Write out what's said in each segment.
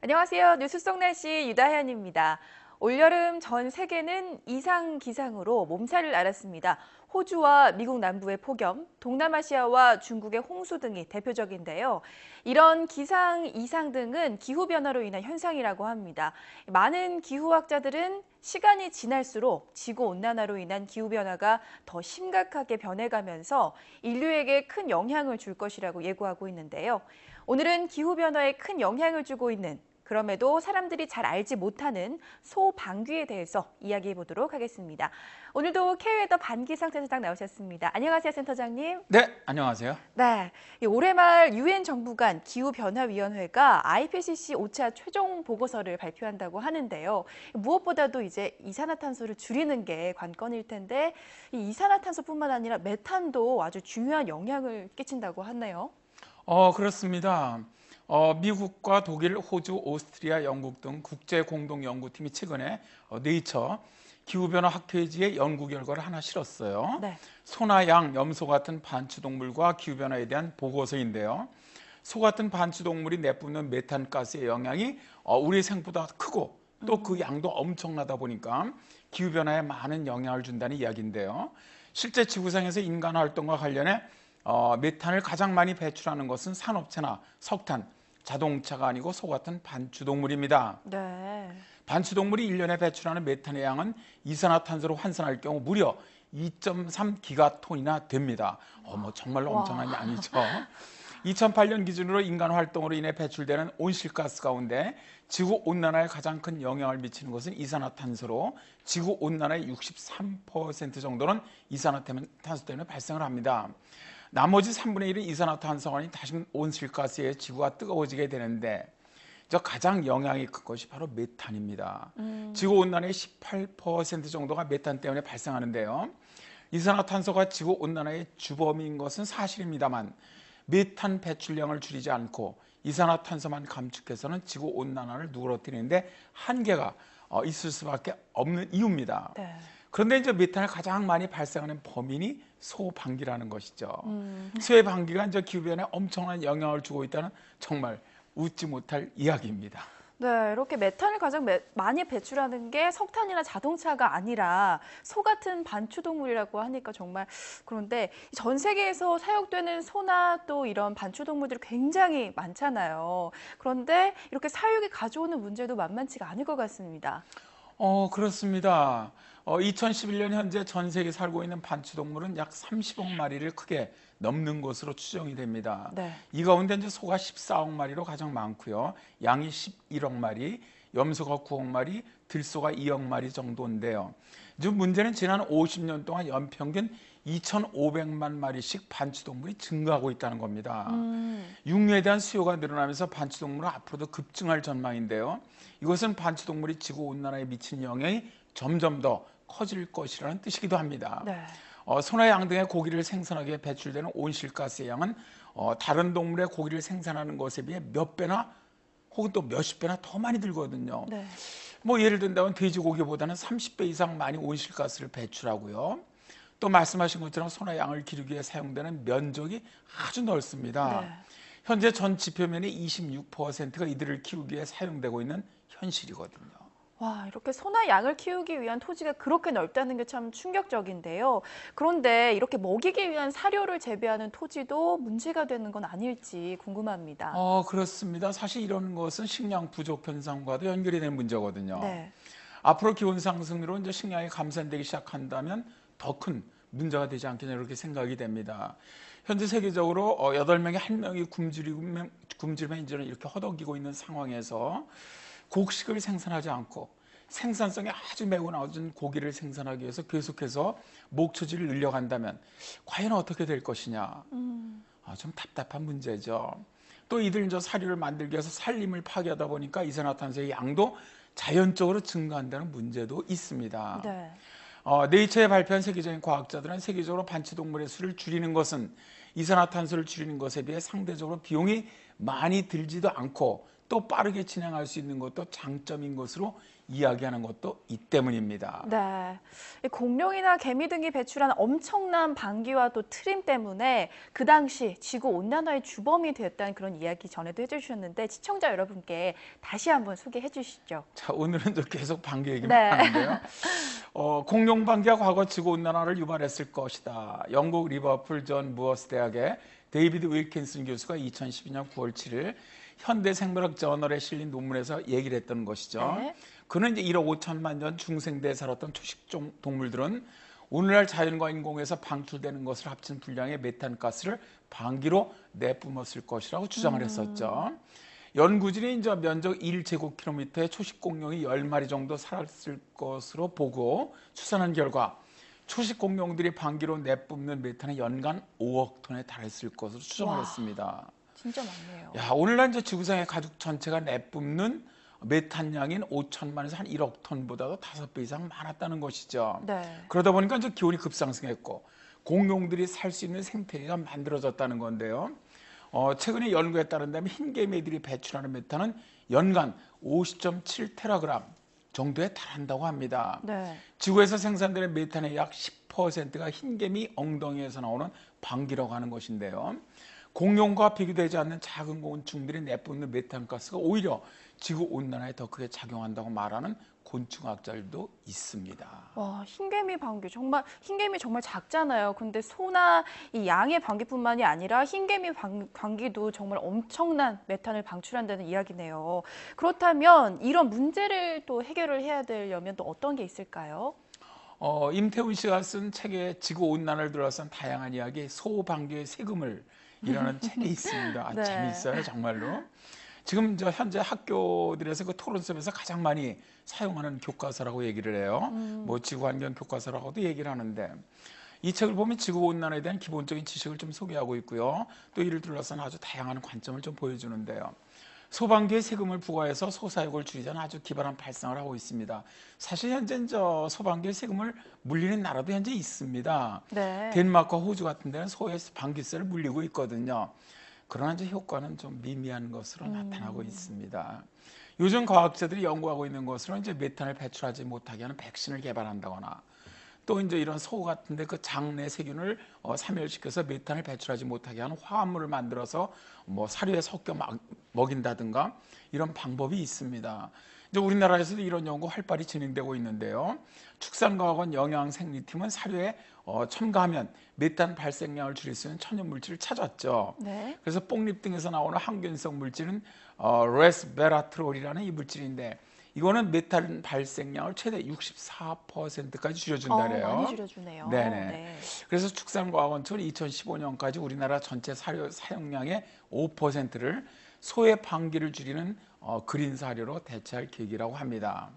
안녕하세요. 뉴스 속 날씨 유다현입니다. 올여름 전 세계는 이상 기상으로 몸살을 앓았습니다. 호주와 미국 남부의 폭염, 동남아시아와 중국의 홍수 등이 대표적인데요. 이런 기상 이상 등은 기후변화로 인한 현상이라고 합니다. 많은 기후학자들은 시간이 지날수록 지구온난화로 인한 기후변화가 더 심각하게 변해가면서 인류에게 큰 영향을 줄 것이라고 예고하고 있는데요. 오늘은 기후변화에 큰 영향을 주고 있는 그럼에도 사람들이 잘 알지 못하는 소방귀에 대해서 이야기해 보도록 하겠습니다. 오늘도 K웨더 반기상 센터장 나오셨습니다. 안녕하세요, 센터장님. 네, 안녕하세요. 네, 올해 말 유엔 정부간 기후변화위원회가 IPCC 5차 최종 보고서를 발표한다고 하는데요. 무엇보다도 이제 이산화탄소를 줄이는 게 관건일 텐데 이 이산화탄소뿐만 아니라 메탄도 아주 중요한 영향을 끼친다고 하네요. 그렇습니다. 미국과 독일, 호주, 오스트리아, 영국 등 국제 공동 연구팀이 최근에 네이처 기후변화 학회지에 연구 결과를 하나 실었어요. 네. 소나 양, 염소 같은 반추동물과 기후변화에 대한 보고서인데요. 소 같은 반추동물이 내뿜는 메탄가스의 영향이 우리 생보다 크고 또 그 양도 엄청나다 보니까 기후변화에 많은 영향을 준다는 이야기인데요. 실제 지구상에서 인간 활동과 관련해 메탄을 가장 많이 배출하는 것은 산업체나 석탄, 자동차가 아니고 소 같은 반추동물입니다. 네. 반추동물이 1년에 배출하는 메탄의 양은 이산화탄소로 환산할 경우 무려 2.3 기가톤이나 됩니다. 정말로 엄청난 양이죠. 2008년 기준으로 인간 활동으로 인해 배출되는 온실가스 가운데 지구온난화에 가장 큰 영향을 미치는 것은 이산화탄소로 지구온난화의 63% 정도는 이산화탄소 때문에 발생을 합니다. 나머지 3분의 1은 이산화탄소가 아닌 다시 온실가스에 지구가 뜨거워지게 되는데 가장 영향이 큰 것이 바로 메탄입니다. 지구온난화의 18% 정도가 메탄 때문에 발생하는데요. 이산화탄소가 지구온난화의 주범인 것은 사실입니다만 메탄 배출량을 줄이지 않고 이산화탄소만 감축해서는 지구온난화를 누그러뜨리는데 한계가 있을 수밖에 없는 이유입니다. 네. 그런데 이제 메탄을 가장 많이 발생하는 범인이 소방기라는 것이죠. 소의 방기가 이제 기후변화에 엄청난 영향을 주고 있다는 정말 웃지 못할 이야기입니다. 네, 이렇게 메탄을 가장 많이 배출하는 게 석탄이나 자동차가 아니라 소 같은 반추동물이라고 하니까 정말 그런데 전 세계에서 사육되는 소나 또 이런 반추동물들이 굉장히 많잖아요. 그런데 이렇게 사육이 가져오는 문제도 만만치가 않을 것 같습니다. 그렇습니다. 2011년 현재 전 세계 살고 있는 반추동물은 약 30억 마리를 크게 넘는 것으로 추정이 됩니다. 네. 이 가운데 이제 소가 14억 마리로 가장 많고요. 양이 11억 마리, 염소가 9억 마리, 들소가 2억 마리 정도인데요. 지금 문제는 지난 50년 동안 연평균 2,500만 마리씩 반추동물이 증가하고 있다는 겁니다. 육류에 대한 수요가 늘어나면서 반추동물은 앞으로도 급증할 전망인데요. 이것은 반추동물이 지구온난화에 미치는 영향이 점점 더 커질 것이라는 뜻이기도 합니다. 네. 소나 양 등의 고기를 생산하기에 배출되는 온실가스의 양은 다른 동물의 고기를 생산하는 것에 비해 몇 배나 혹은 또 몇십 배나 더 많이 들거든요. 네. 예를 든다면 돼지고기보다는 30배 이상 많이 온실가스를 배출하고요. 또 말씀하신 것처럼 소나 양을 기르기 위해 사용되는 면적이 아주 넓습니다. 네. 현재 전 지표면의 26%가 이들을 키우기 위해 사용되고 있는 현실이거든요. 와, 이렇게 소나 양을 키우기 위한 토지가 그렇게 넓다는 게 참 충격적인데요. 그런데 이렇게 먹이기 위한 사료를 재배하는 토지도 문제가 되는 건 아닐지 궁금합니다. 그렇습니다. 사실 이런 것은 식량 부족 현상과도 연결이 되는 문제거든요. 네. 앞으로 기온 상승으로 이제 식량이 감산되기 시작한다면 더 큰 문제가 되지 않겠냐 이렇게 생각이 됩니다. 현재 세계적으로 8명에 1명이 굶주리면 이제는 이렇게 허덕이고 있는 상황에서 곡식을 생산하지 않고 생산성이 아주 매우 낮은 고기를 생산하기 위해서 계속해서 목초지를 늘려간다면 과연 어떻게 될 것이냐. 좀 답답한 문제죠. 또 이들 이제 사료를 만들기 위해서 산림을 파괴하다 보니까 이산화탄소의 양도 자연적으로 증가한다는 문제도 있습니다. 네. 네이처에 발표한 세계적인 과학자들은 세계적으로 반추동물의 수를 줄이는 것은 이산화탄소를 줄이는 것에 비해 상대적으로 비용이 많이 들지도 않고 또 빠르게 진행할 수 있는 것도 장점인 것으로 이야기하는 것도 이 때문입니다. 네, 이 공룡이나 개미 등이 배출한 엄청난 방귀와 또 트림 때문에 그 당시 지구 온난화의 주범이 되었다는 그런 이야기 전에도 해주셨는데 시청자 여러분께 다시 한번 소개해 주시죠. 자, 오늘은 저 계속 방귀 얘기만 네. 하는데요. 공룡 방귀가 과거 지구 온난화를 유발했을 것이다. 영국 리버풀 존 무어스 대학의 데이비드 윌킨슨 교수가 2012년 9월 7일 현대생물학 저널에 실린 논문에서 얘기를 했던 것이죠. 네. 그는 이제 1억 5천만 년 중생대에 살았던 초식종 동물들은 오늘날 자연과 인공에서 방출되는 것을 합친 분량의 메탄가스를 방귀로 내뿜었을 것이라고 주장을 했었죠. 연구진이 이제 면적 1제곱킬로미터의 초식공룡이 10마리 정도 살았을 것으로 보고 추산한 결과 초식공룡들이 방귀로 내뿜는 메탄이 연간 5억 톤에 달했을 것으로 추정을 와. 했습니다. 진짜 많네요. 야, 오늘날 이제 지구상의 가족 전체가 내뿜는 메탄량인 5천만에서 한 1억 톤보다도 5배 이상 많았다는 것이죠. 네. 그러다 보니까 이제 기온이 급상승했고 공룡들이 살 수 있는 생태계가 만들어졌다는 건데요. 최근에 연구에 따른다면 흰개미들이 배출하는 메탄은 연간 50.7테라그램 정도에 달한다고 합니다. 네. 지구에서 생산되는 메탄의 약 10%가 흰개미 엉덩이에서 나오는 방귀라고 하는 것인데요. 공룡과 비교되지 않는 작은 곤충들이 내뿜는 메탄가스가 오히려 지구온난화에 더 크게 작용한다고 말하는 곤충학자들도 있습니다. 와, 흰개미 방귀 흰개미 정말 작잖아요. 근데 소나 이 양의 방귀뿐만이 아니라 흰개미 방귀도 정말 엄청난 메탄을 방출한다는 이야기네요. 그렇다면 이런 문제를 또 해결을 해야 되려면 또 어떤 게 있을까요? 임태훈 씨가 쓴 책에 지구온난화를 둘러싼 다양한 이야기 소방귀의 세금을 이라는 책이 있습니다. 네. 재미있어요, 정말로. 지금 현재 학교들에서 그 토론 수업에서 가장 많이 사용하는 교과서라고 얘기를 해요. 뭐 지구환경 교과서라고도 얘기를 하는데 이 책을 보면 지구온난화에 대한 기본적인 지식을 좀 소개하고 있고요. 또 이를 둘러싼 아주 다양한 관점을 좀 보여주는데요. 소방기에 세금을 부과해서 소사역을 줄이자는 아주 기발한 발상을 하고 있습니다. 사실 현재 소방기에 세금을 물리는 나라도 현재 있습니다. 네. 덴마크와 호주 같은 데는 소에 방귀세를 물리고 있거든요. 그러나 이제 효과는 좀 미미한 것으로 나타나고 있습니다. 요즘 과학자들이 연구하고 있는 것으로는 이제 메탄을 배출하지 못하게 하는 백신을 개발한다거나 또 이제 이런 소 같은데 그 장내 세균을 사멸시켜서 메탄을 배출하지 못하게 하는 화합물을 만들어서 뭐 사료에 섞여 먹인다든가 이런 방법이 있습니다. 이제 우리나라에서도 이런 연구 활발히 진행되고 있는데요. 축산과학원 영양생리팀은 사료에 첨가하면 메탄 발생량을 줄일 수 있는 천연 물질을 찾았죠. 네. 그래서 뽕잎 등에서 나오는 항균성 물질은 레스베라트롤이라는 이 물질인데 이거는 메탄 발생량을 최대 64%까지 줄여준다래요. 많이 줄여주네요. 네네. 네. 그래서 축산과학원 측은 2015년까지 우리나라 전체 사료 사용량의 5%를 소의 방귀를 줄이는 그린 사료로 대체할 계획이라고 합니다.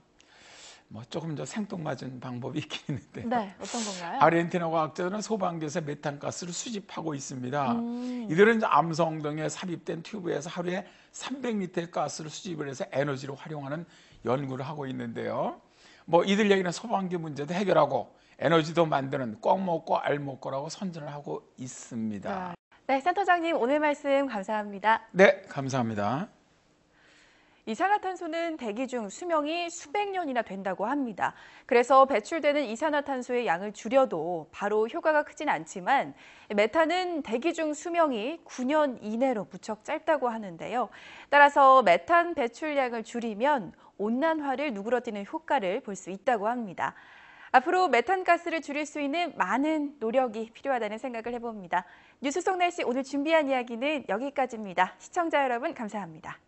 뭐 조금 더 생뚱맞은 방법이 있긴 있는데요. 네, 어떤 건가요? 아르헨티나 과학자들은 소방기에서 메탄가스를 수집하고 있습니다. 이들은 이제 암소 엉덩이에 삽입된 튜브에서 하루에 300리터의 가스를 수집을 해서 에너지로 활용하는 연구를 하고 있는데요. 뭐 이들 얘기는 소방기 문제도 해결하고 에너지도 만드는 꽉 먹고 알 먹고라고 선전을 하고 있습니다. 네, 센터장님 오늘 말씀 감사합니다. 네, 감사합니다. 이산화탄소는 대기 중 수명이 수백 년이나 된다고 합니다. 그래서 배출되는 이산화탄소의 양을 줄여도 바로 효과가 크진 않지만 메탄은 대기 중 수명이 9년 이내로 무척 짧다고 하는데요. 따라서 메탄 배출량을 줄이면 온난화를 누그러뜨리는 효과를 볼 수 있다고 합니다. 앞으로 메탄가스를 줄일 수 있는 많은 노력이 필요하다는 생각을 해봅니다. 뉴스 속 날씨 오늘 준비한 이야기는 여기까지입니다. 시청자 여러분 감사합니다.